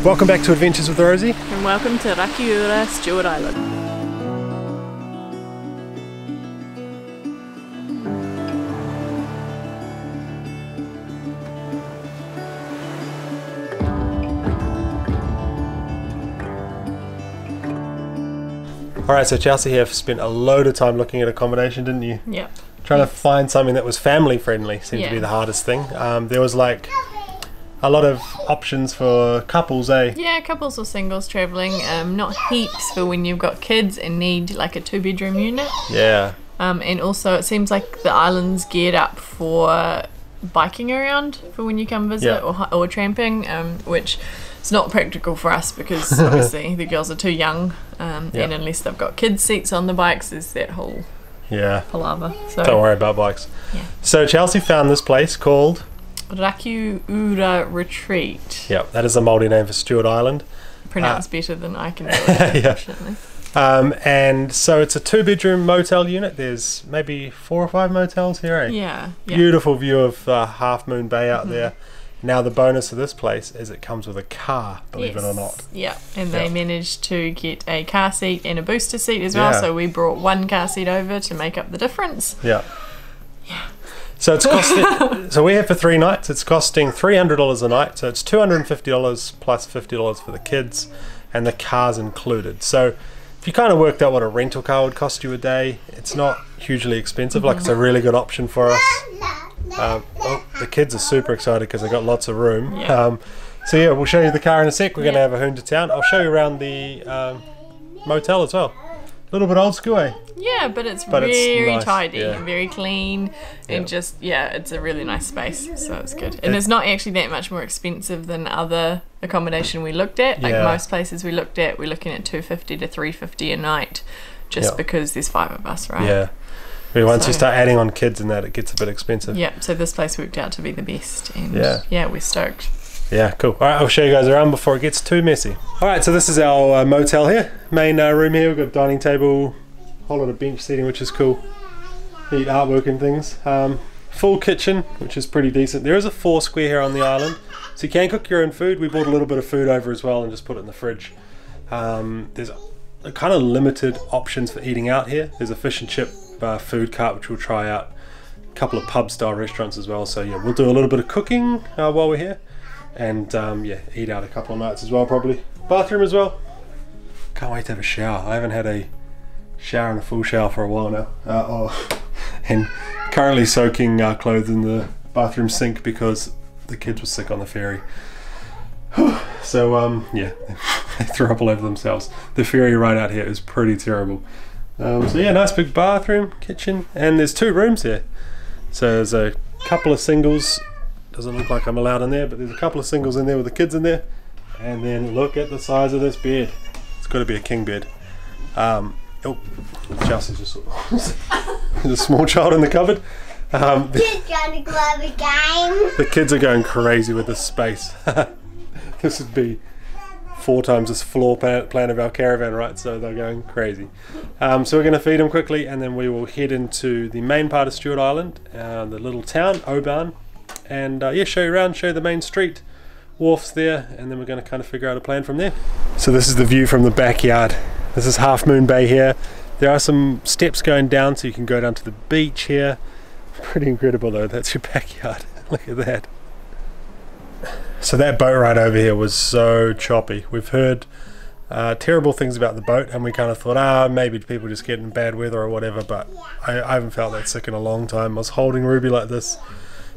Welcome back to Adventures with Rosie. And welcome to Rakuda, Stewart Island. Alright, so Chelsea here spent a load of time looking at accommodation, didn't you? Yep. Trying to find something that was family friendly seemed to be the hardest thing. There was like a lot of options for couples, eh? Yeah, couples or singles travelling. Not heaps for when you've got kids and need like a 2-bedroom unit. Yeah. And also it seems like the island's geared up for biking around for when you come visit, or tramping, which is not practical for us because obviously the girls are too young, and unless they've got kids seats on the bikes, there's that whole palaver. So don't worry about bikes. Yeah. So Chelsea found this place called Rakuda Retreat. Yep, that is a Māori name for Stewart Island. Pronounced better than I can do it, unfortunately. And so it's a 2-bedroom motel unit. There's maybe 4 or 5 motels here, eh? Yeah. Beautiful view of Half Moon Bay out there. Now the bonus of this place is it comes with a car, believe it or not. Yeah, and they managed to get a car seat and a booster seat as well, so we brought one car seat over to make up the difference. Yeah. So it's costing, so we're here for 3 nights. It's costing $300 a night, so it's $250 plus $50 for the kids, and the car's included. So if you kind of worked out what a rental car would cost you a day, it's not hugely expensive. Like, it's a really good option for us. The kids are super excited because they've got lots of room. So yeah, we'll show you the car in a sec. We're going to have a hoon to town. I'll show you around the motel as well. A little bit old school, eh? Yeah, but it's very nice, tidy and very clean, and just it's a really nice space, so it's good. And it's not actually that much more expensive than other accommodation we looked at. Like most places we looked at, we're looking at $250 to $350 a night, just because there's 5 of us, right? Yeah. But once you start adding on kids and that, it gets a bit expensive. Yeah. So this place worked out to be the best, and we're stoked. Yeah, cool. All right, I'll show you guys around before it gets too messy. All right, so this is our motel here. Main room here. We've got a dining table, whole lot of bench seating, which is cool. Neat artwork and things. Full kitchen, which is pretty decent. There is a 4 square here on the island, so you can cook your own food. We bought a little bit of food over as well and just put it in the fridge. There's a kind of limited options for eating out here. There's a fish and chip food cart, which we'll try out. A couple of pub style restaurants as well. So yeah, we'll do a little bit of cooking while we're here. And eat out a couple of nights as well, probably. Bathroom as well. Can't wait to have a shower. I haven't had a shower and a full shower for a while now. And currently soaking clothes in the bathroom sink because the kids were sick on the ferry. So they threw up all over themselves. The ferry ride out here is pretty terrible. So yeah, nice big bathroom, kitchen, and there's 2 rooms here. So there's a couple of singles. Doesn't look like I'm allowed in there, but there's a couple of singles in there with the kids in there. And then look at the size of this bed. It's got to be a king bed. Chelsea's just there's a small child in the cupboard. Kids trying to grab a game. The kids are going crazy with this space. This would be 4 times this floor plan of our caravan, right? So they're going crazy. So we're going to feed them quickly, and then we will head into the main part of Stewart Island, the little town, Ulva, and show you around, show you the main street, wharfs there, and then we're going to kind of figure out a plan from there. So this is the view from the backyard. This is Half Moon Bay here. There are some steps going down, so you can go down to the beach here. Pretty incredible though, that's your backyard. Look at that. So that boat ride over here was so choppy. We've heard terrible things about the boat, and we kind of thought, maybe people just get in bad weather or whatever, but I haven't felt that sick in a long time. I was holding Ruby like this.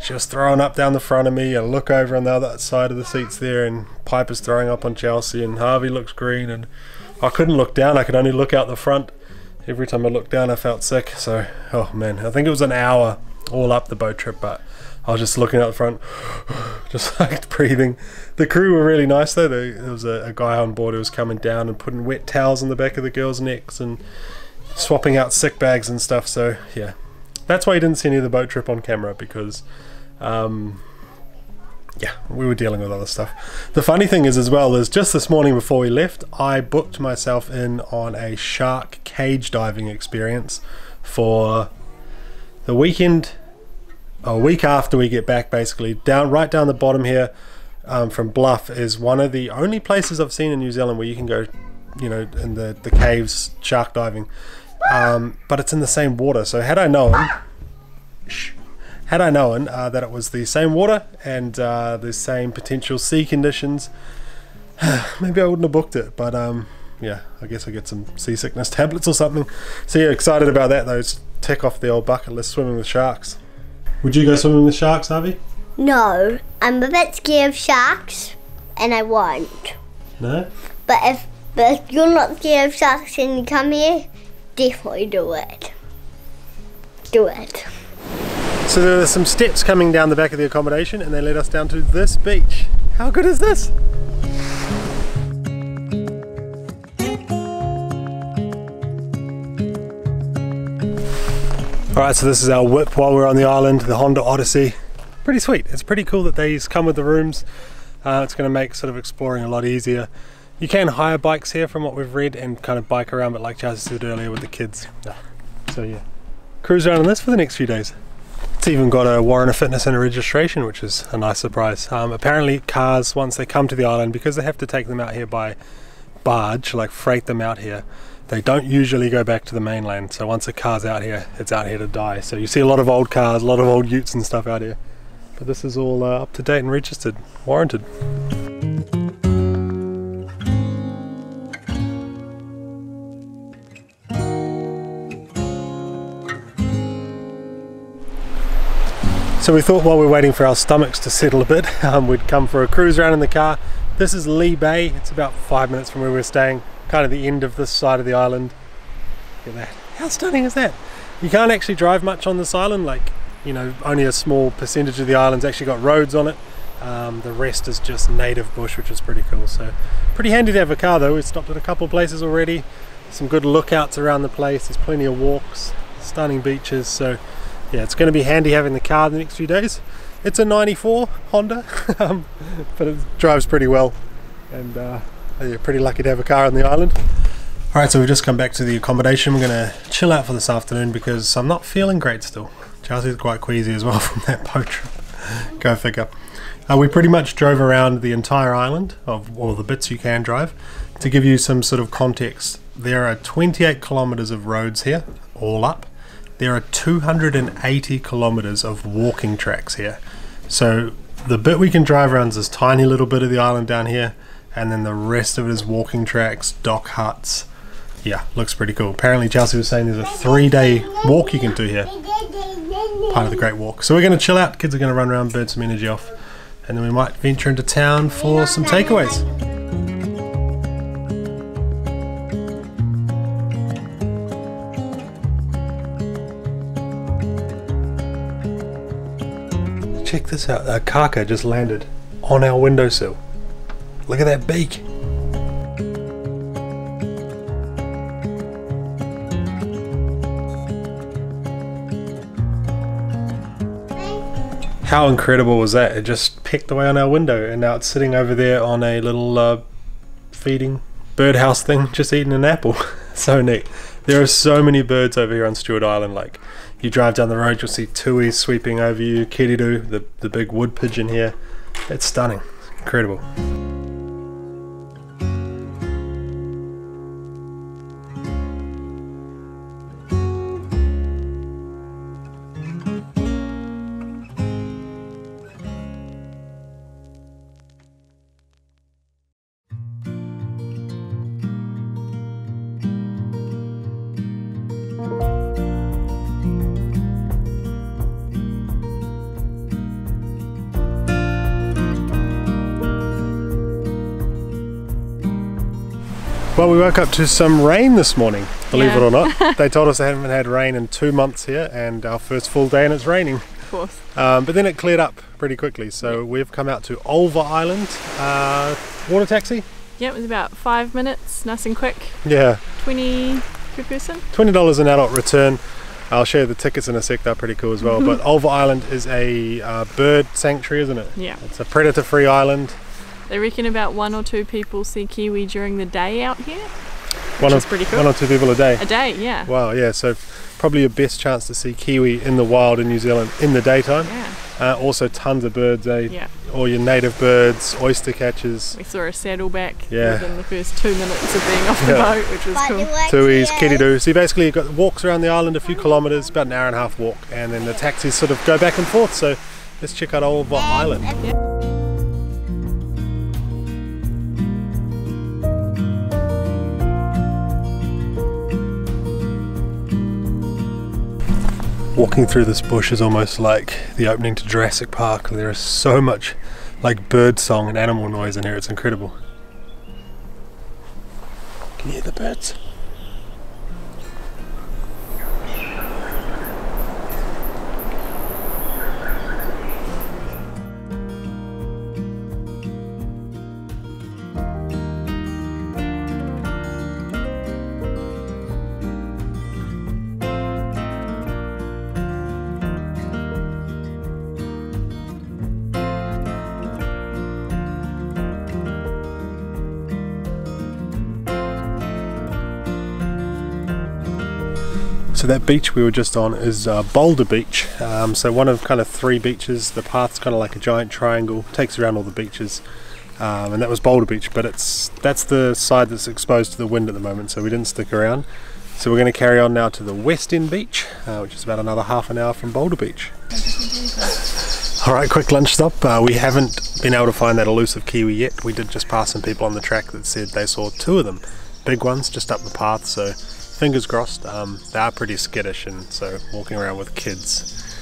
She was throwing up down the front of me, and look over on the other side of the seats there, and Piper's throwing up on Chelsea, and Harvey looks green, and I couldn't look down. I could only look out the front. Every time I looked down I felt sick. So oh man, I think it was an hour all up the boat trip, but I was just looking out the front, just like breathing. The crew were really nice though. There was a guy on board who was coming down and putting wet towels on the back of the girls' necks and swapping out sick bags and stuff. So yeah, that's why you didn't see any of the boat trip on camera, because we were dealing with other stuff. The funny thing is as well is just this morning before we left, I booked myself in on a shark cage diving experience for the weekend, a week after we get back, basically right down the bottom here. from Bluff is one of the only places I've seen in New Zealand where you can go, you know, in the caves shark diving, but it's in the same water. So had I known that it was the same water and the same potential sea conditions, maybe I wouldn't have booked it. But yeah, I guess I get some seasickness tablets or something. So yeah, excited about that though. Tick off the old bucket list, swimming with sharks. Would you go swimming with sharks, Harvey? No, I'm a bit scared of sharks, and I won't. No? But if you're not scared of sharks and you come here, definitely do it. Do it. So there are some steps coming down the back of the accommodation and they led us down to this beach. How good is this? Alright, so this is our whip while we're on the island, the Honda Odyssey. Pretty sweet. It's pretty cool that these come with the rooms. It's going to make sort of exploring a lot easier. You can hire bikes here from what we've read and kind of bike around, but like Chelsea said earlier with the kids. So yeah, cruise around on this for the next few days. It's even got a warrant of fitness and a registration, which is a nice surprise. Apparently cars, once they come to the island, because they have to take them out here by barge, like freight them out here, they don't usually go back to the mainland. So once a car's out here, it's out here to die. So you see a lot of old cars, a lot of old utes and stuff out here. But this is all up to date and registered, warranted. So we thought while we're waiting for our stomachs to settle a bit, we'd come for a cruise around in the car. This is Lee Bay. It's about 5 minutes from where we're staying, kind of the end of this side of the island. Look at that. How stunning is that? You can't actually drive much on this island, like, you know, only a small percentage of the island's actually got roads on it. The rest is just native bush, which is pretty cool. So pretty handy to have a car though. We've stopped at a couple of places already. Some good lookouts around the place. There's plenty of walks, stunning beaches. So yeah, it's going to be handy having the car the next few days. It's a 94 Honda, but it drives pretty well. And yeah, pretty lucky to have a car on the island. Alright, so we've just come back to the accommodation. We're going to chill out for this afternoon because I'm not feeling great still. Chelsea's quite queasy as well from that boat trip. Go figure. We pretty much drove around the entire island, of all the bits you can drive. To give you some sort of context, there are 28 kilometres of roads here, all up. There are 280 kilometres of walking tracks here. So the bit we can drive around is this tiny little bit of the island down here, and then the rest of it is walking tracks, dock huts. Yeah, looks pretty cool. Apparently Chelsea was saying there's a 3-day walk you can do here. Part of the Great Walk. So we're going to chill out, kids are going to run around, burn some energy off, and then we might venture into town for some takeaways. Check this out, a kaka just landed on our windowsill. Look at that beak. How incredible was that? It just pecked away on our window and now it's sitting over there on a little feeding birdhouse thing, just eating an apple. So neat. There are so many birds over here on Stewart Island. Like, you drive down the road, you'll see tuis sweeping over you, kiriru, the big wood pigeon here. It's stunning. It's incredible. Well, we woke up to some rain this morning, believe it or not. They told us they haven't had rain in 2 months here, and our first full day and it's raining. Of course. But then it cleared up pretty quickly, so we've come out to Ulva Island. Water taxi? Yeah, it was about 5 minutes, nice and quick. Yeah. 20 per person. $20 an adult return. I'll show you the tickets in a sec, they're pretty cool as well. But Ulva Island is a bird sanctuary, isn't it? Yeah. It's a predator-free island. They reckon about 1 or 2 people see kiwi during the day out here, Which is pretty cool. 1 or 2 people a day? A day, yeah. Wow, yeah, so probably your best chance to see kiwi in the wild in New Zealand in the daytime. Yeah. Also tons of birds, Yeah. all your native birds, oyster catchers. We saw a saddleback Yeah. within the first 2 minutes of being off the boat, which was cool. Tui's, kiridu. So you basically got walks around the island, a few kilometres, about an hour and a half walk, and then the taxis sort of go back and forth. So let's check out Ulva Island. Walking through this bush is almost like the opening to Jurassic Park. There is so much like bird song and animal noise in here, it's incredible. Can you hear the birds? So that beach we were just on is Boulder Beach. So one of kind of 3 beaches. The path's kind of like a giant triangle, takes around all the beaches. And that was Boulder Beach, but that's the side that's exposed to the wind at the moment, so we didn't stick around. So we're going to carry on now to the Westin Beach, which is about another half an hour from Boulder Beach. Alright, quick lunch stop. We haven't been able to find that elusive kiwi yet. We did just pass some people on the track that said they saw 2 of them. Big ones just up the path, so fingers crossed. They are pretty skittish, and so walking around with kids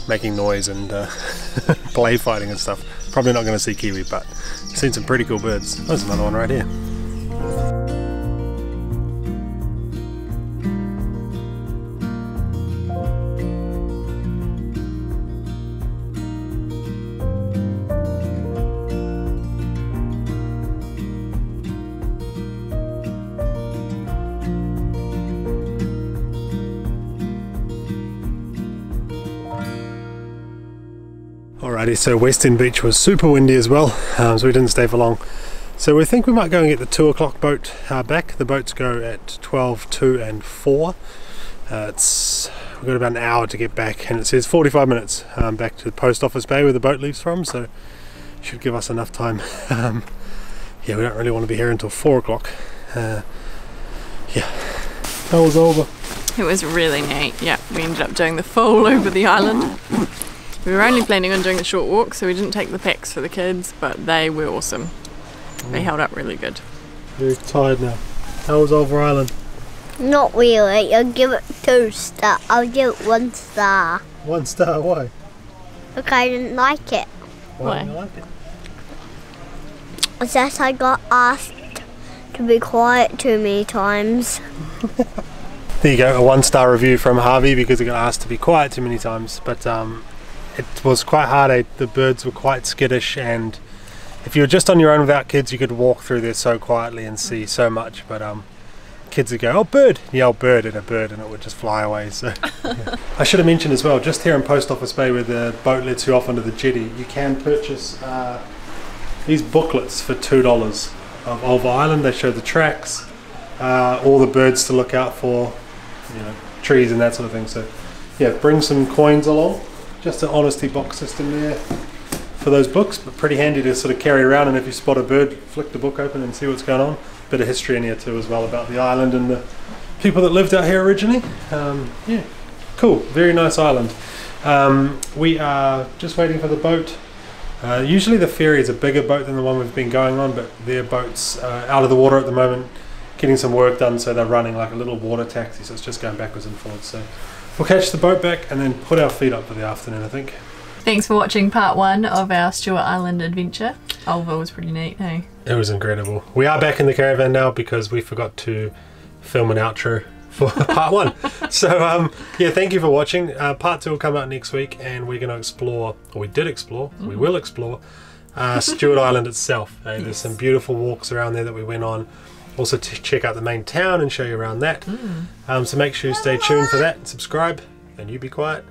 making noise and play fighting and stuff, probably not going to see kiwi, but I've seen some pretty cool birds. There's another one right here. Alrighty, so Westin Beach was super windy as well, so we didn't stay for long. So we think we might go and get the 2 o'clock boat back. The boats go at 12, 2 and 4. We've got about an hour to get back, and it says 45 minutes back to the post office bay where the boat leaves from, so should give us enough time. Yeah, we don't really want to be here until 4 o'clock. Yeah, that was over. It was really neat. Yeah, we ended up doing the full over the island. We were only planning on doing a short walk, so we didn't take the packs for the kids, but they were awesome. They held up really good. Very tired now. How was Ulva Island? Not really. I'll give it 2 stars. I'll give it 1 star. 1 star, why? Because I didn't like it. Why didn't you like it? It's just I got asked to be quiet too many times. There you go, a 1 star review from Harvey because he got asked to be quiet too many times, but it was quite hard. The birds were quite skittish, and if you were just on your own without kids, you could walk through there so quietly and see so much, but kids would go, "Oh, bird!" yell bird at a bird and it would just fly away. So yeah. I should have mentioned as well, just here in Post Office Bay where the boat lets you off onto the jetty, you can purchase these booklets for $2 of Ulva Island. They show the tracks, all the birds to look out for, you know, trees and that sort of thing. So yeah, bring some coins along. Just an honesty box system there for those books, but pretty handy to sort of carry around, and if you spot a bird, flick the book open and see what's going on. Bit of history in here too as well about the island and the people that lived out here originally. Yeah, cool, very nice island. We are just waiting for the boat. Usually the ferry is a bigger boat than the one we've been going on, but their boat's out of the water at the moment, getting some work done, so they're running like a little water taxi, so it's just going backwards and forwards. So we'll catch the boat back and then put our feet up for the afternoon, I think. Thanks for watching part 1 of our Stewart Island adventure. Ulva was pretty neat, hey? It was incredible. We are back in the caravan now because we forgot to film an outro for part 1. So yeah, thank you for watching. Part 2 will come out next week, and we're going to explore, or we did explore, we will explore Stewart Island itself. Yes. There's some beautiful walks around there that we went on. Also to check out the main town and show you around that. So make sure you stay tuned for that and subscribe, and you be quiet.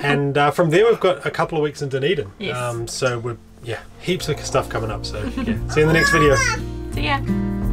And from there we've got a couple of weeks in Dunedin. Yes. So we're, yeah, heaps of stuff coming up. So yeah, see you in the next video. See ya.